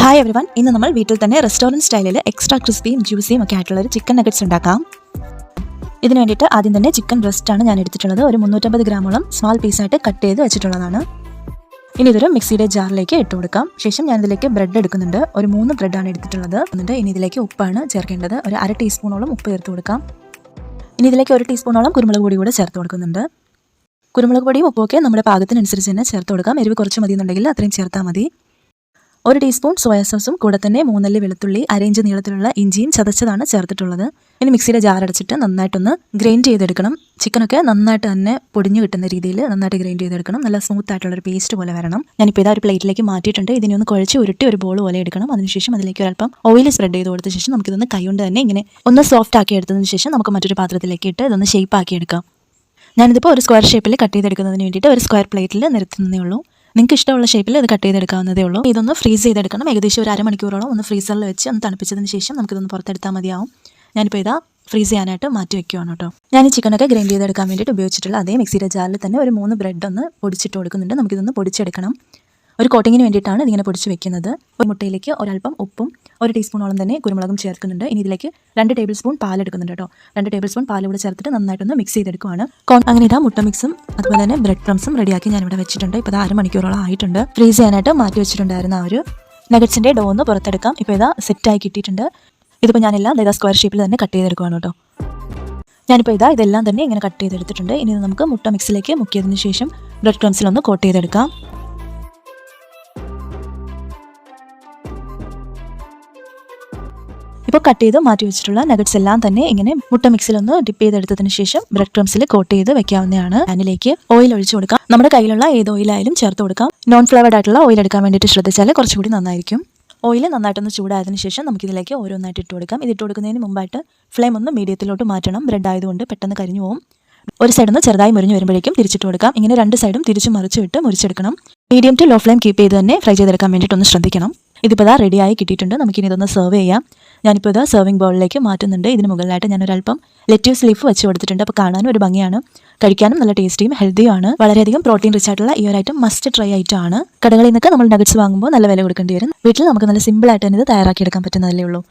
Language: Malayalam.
ഹായ് എവരിവൺ, ഇന്ന് നമ്മൾ വീട്ടിൽ തന്നെ റെസ്റ്റോറൻറ്റ് സ്റ്റൈലിൽ എക്സ്ട്രാ ക്രിസ്പിയും ജ്യൂസിയും ഒക്കെ ആയിട്ടുള്ള ഒരു ചിക്കൻ നഗറ്റ്സ് ഉണ്ടാക്കാം. ഇതിന് വേണ്ടിയിട്ട് ആദ്യം തന്നെ ചിക്കൻ ബ്രസ്റ്റാണ് ഞാൻ എടുത്തിട്ടുള്ളത്. ഒരു 350 ഗ്രാമോളം സ്മാൾ പീസായിട്ട് കട്ട് ചെയ്ത് വെച്ചിട്ടുള്ളതാണ്. ഇനി ഇതൊരു മിക്സിയുടെ ജാറിലേക്ക് ഇട്ട് കൊടുക്കാം. ശേഷം ഞാൻ ഇതിലേക്ക് ബ്രെഡ് എടുക്കുന്നുണ്ട്. ഒരു 3 ബ്രെഡാണ് എടുത്തിട്ടുള്ളത്. ഇനി ഇതിലേക്ക് ഉപ്പാണ് ചേർക്കേണ്ടത്. ഒരു 1/2 ടീസ്പൂണോളം ഉപ്പ് ചേർത്ത് കൊടുക്കാം. ഇനി ഇതിലേക്ക് 1 ടീസ്പൂണോളം കുരുമുളക് പൊടി കൂടെ ചേർത്ത് കൊടുക്കുന്നുണ്ട്. കുരുമുളക് പൊടിയും ഉപ്പൊക്കെ നമ്മുടെ പാകത്തിനനുസരിച്ച് തന്നെ ചേർത്ത് കൊടുക്കാം. എരിവ് കുറച്ച് മതി എന്നുണ്ടെങ്കിൽ അത്രയും ചേർത്താൽ മതി. 1 ടീസ്പൂൺ സോയാ സോസും കൂടെ തന്നെ 3 അല്ലി വെളുത്തുള്ളി, അരയിഞ്ച് നീളത്തിലുള്ള ഇഞ്ചിയും ചതച്ചതാണ് ചേർത്തിട്ടുള്ളത്. ഇനി മിക്സിയുടെ ജാർ അടച്ചിട്ട് നന്നായിട്ടൊന്ന് ഗ്രൈൻഡ് ചെയ്തെടുക്കണം. ചിക്കനൊക്കെ നന്നായിട്ട് തന്നെ പൊടിഞ്ഞു കിട്ടുന്ന രീതിയിൽ നന്നായിട്ട് ഗ്രൈൻഡ് ചെയ്തെടുക്കണം. നല്ല സ്മൂത്ത് ആയിട്ടുള്ളൊരു പേസ്റ്റ് പോലെ വരണം. ഞാനിപ്പോൾ ഇതാ ഒരു പ്ലേറ്റിലേക്ക് മാറ്റിയിട്ടുണ്ട്. ഇതിനെ ഒന്ന് കുഴച്ച് ഉരുട്ടി ഒരു ബോൾ പോലെ എടുക്കണം. അതിനുശേഷം അതിലേക്ക് ഒരല്പം ഓയിൽ സ്പ്രെഡ് ചെയ്ത് കൊടുത്ത ശേഷം നമുക്കിതൊന്ന് കൈകൊണ്ട് തന്നെ ഇങ്ങനെ ഒന്ന് സോഫ്റ്റ് ആക്കി എടുത്തതിന് ശേഷം നമുക്ക് മറ്റൊരു പാത്രത്തിലേക്ക് ഇട്ട് ഇതൊന്ന് ഷേപ്പ് ആക്കി എടുക്കാം. ഞാനിതിപ്പോൾ ഒരു സ്ക്വയർ ഷേപ്പിൽ കട്ട് ചെയ്തെടുക്കുന്നതിന് വേണ്ടിയിട്ട് ഒരു സ്ക്വയർ പ്ലേറ്റിൽ നിരത്തുന്നതേ ഉള്ളൂ. നിങ്ങൾക്ക് ഇഷ്ടമുള്ള ഷേപ്പിൽ ഇത് കട്ട് ചെയ്തെടുക്കാവുന്നതേ ഉള്ളൂ. ഇതൊന്ന് ഫ്രീസ് ചെയ്തെടുക്കണം. ഏകദേശം ഒരു അരമണിക്കൂറോളം ഒന്ന് ഫ്രീസറിൽ വെച്ച് ഒന്ന് തണുപ്പിച്ചതിന് ശേഷം നമുക്കിതൊന്ന് പുറത്തെടുത്താൽ മതിയാവും. ഞാനിപ്പോൾ ഇതാ ഫ്രീസ് ചെയ്യാനായിട്ട് മാറ്റി വെക്കുകയാണ് കേട്ടോ. ഞാൻ ഈ ചിക്കനൊക്കെ ഗ്രൈൻഡ് ചെയ്തെടുക്കാൻ വേണ്ടിയിട്ട് ഉപയോഗിച്ചിട്ടുള്ള അതേ മിക്സിയുടെ ജാറിൽ തന്നെ ഒരു 3 ബ്രെഡ് ഒന്ന് പൊടിച്ചിട്ട് കൊടുക്കുന്നുണ്ട്. നമുക്കിതൊന്ന് പൊടിച്ചെടുക്കണം. ഒരു കോട്ടിങ്ങിന് വേണ്ടിയിട്ടാണ് ഇതിങ്ങനെ പൊടിച്ച് വെക്കുന്നത്. ഒരു മുട്ടയിലേക്ക് ഒരല്പം ഉപ്പും 1 ടീസ്പൂണോളം തന്നെ കുരുമുളകും ചേർക്കുന്നുണ്ട്. ഇനി ഇതിലേക്ക് 2 ടേബിൾ സ്പൂൺ പാൽ എടുക്കുന്നുണ്ട് കേട്ടോ. 2 ടേബിൾ സ്പൂൺ പാൽ കൂടെ ചേർത്തിട്ട് നന്നായിട്ടൊന്ന് മിക്സ് ചെയ്തെടുക്കുകയാണ്. അങ്ങനെ ഇതാ മുട്ട മിക്സും അതുപോലെ തന്നെ ബ്രെഡ് ക്രംസും റെഡിയാക്കി ഞാനിവിടെ വെച്ചിട്ടുണ്ട്. ഇപ്പോൾ ഇതാ 1/2 മണിക്കൂറോളം ആയിട്ടുണ്ട്. ഫ്രീസ് ചെയ്യാനായിട്ട് മാറ്റി വെച്ചിട്ടുണ്ടായിരുന്ന ആ ഒരു നഗറ്റ്സിൻ്റെ ഡോ ഒന്ന് പുറത്തെടുക്കാം. ഇപ്പോൾ ഇതാ സെറ്റായി കിട്ടിയിട്ടുണ്ട്. ഇതിപ്പോൾ ഞാനെല്ലാം ഇതാ സ്ക്വയർ ഷേപ്പിൽ തന്നെ കട്ട് ചെയ്തെടുക്കുകയാണ് കേട്ടോ. ഞാനിപ്പോൾ ഇതെല്ലാം തന്നെ ഇങ്ങനെ കട്ട് ചെയ്തെടുത്തിട്ടുണ്ട്. ഇനി നമുക്ക് മുട്ട മിക്സിലേക്ക് മുക്കിയതിന് ശേഷം ബ്രെഡ് ക്രംസിലൊന്ന് കോട്ട് ചെയ്തെടുക്കാം. ഇപ്പോൾ കട്ട് ചെയ്ത് മാറ്റി വെച്ചിട്ടുള്ള നഗറ്റ്സ് എല്ലാം തന്നെ ഇങ്ങനെ മുട്ട മിക്സിലൊന്ന് ഡിപ്പ് ചെയ്തെടുത്തതിന് ശേഷം ബ്രെഡ് ക്രംസിൽ കോട്ട് ചെയ്ത് വെക്കാവുന്നതാണ്. പാനിലേക്ക് ഓയിൽ ഒഴിച്ചു കൊടുക്കാം. നമ്മുടെ കയ്യിലുള്ള ഏത് ഓയിലായാലും ചേർത്ത് കൊടുക്കാം. നോൺ ഫ്ലേവർഡ് ആയിട്ടുള്ള ഓയിൽ എടുക്കാൻ വേണ്ടിയിട്ട് ശ്രദ്ധിച്ചാൽ കുറച്ചുകൂടി നന്നായിരിക്കും. ഓയിൽ നന്നായിട്ടൊന്ന് ചൂടായതിനു ശേഷം നമുക്കിതിലേക്ക് ഓരോന്നായിട്ട് ഇട്ട് കൊടുക്കാം. ഇതിട്ട് കൊടുക്കുന്നതിന് മുമ്പായിട്ട് ഫ്ലെയിം ഒന്ന് മീഡിയത്തിലോട്ട് മാറ്റണം. ബ്രെഡ് ആയതുകൊണ്ട് പെട്ടെന്ന് കരിഞ്ഞു പോകും. ഒരു സൈഡിൽ നിന്ന് ചെറുതായി മുരിഞ്ഞ് വരുമ്പോഴേക്കും തിരിച്ചിട്ട് കൊടുക്കാം. ഇങ്ങനെ 2 സൈഡും തിരിച്ച് മറിച്ച് വിട്ട് മുറിച്ചെടുക്കണം. Medium to low flame keep ചെയ്ത് തന്നെ ഫ്രൈ ചെയ്തെടുക്കാൻ വേണ്ടിയിട്ടൊന്ന് ശ്രദ്ധിക്കണം. ഇതിപ്പോൾ ഇതാ റെഡിയായി കിട്ടിയിട്ടുണ്ട്. നമുക്കിനി ഇതൊന്ന് സെർവ് ചെയ്യാം. ഞാനിപ്പോൾ ഇതാ സെർവിങ് ബൗളിലേക്ക് മാറ്റുന്നുണ്ട്. ഇതിന് മുകളിലായിട്ട് ഞാനൊരല്പം ലെറ്റ്യൂസ് ലീഫ് വെച്ച് കൊടുത്തിട്ടുണ്ട്. അപ്പോൾ കാണാനും ഒരു ഭംഗിയാണ്, കഴിക്കാനും നല്ല ടേസ്റ്റിയും ഹെൽത്തിയുമാണ്. വളരെയധികം പ്രോട്ടീൻ റിച്ച് ആയിട്ടുള്ള ഈ ഒരു ഐറ്റം മസ്റ്റ് ട്രൈ ആയിട്ടാണ്. കടകളിൽ നിന്നൊക്കെ നമ്മൾ നഗറ്റ്സ് വാങ്ങുമ്പോൾ നല്ല വില കൊടുക്കേണ്ടി വരും. വീട്ടിൽ നമുക്ക് നല്ല സിമ്പിളായിട്ട് തന്നെ ഇത് തയ്യാറാക്കിയെടുക്കാൻ പറ്റുന്നതല്ലേ ഉള്ളൂ.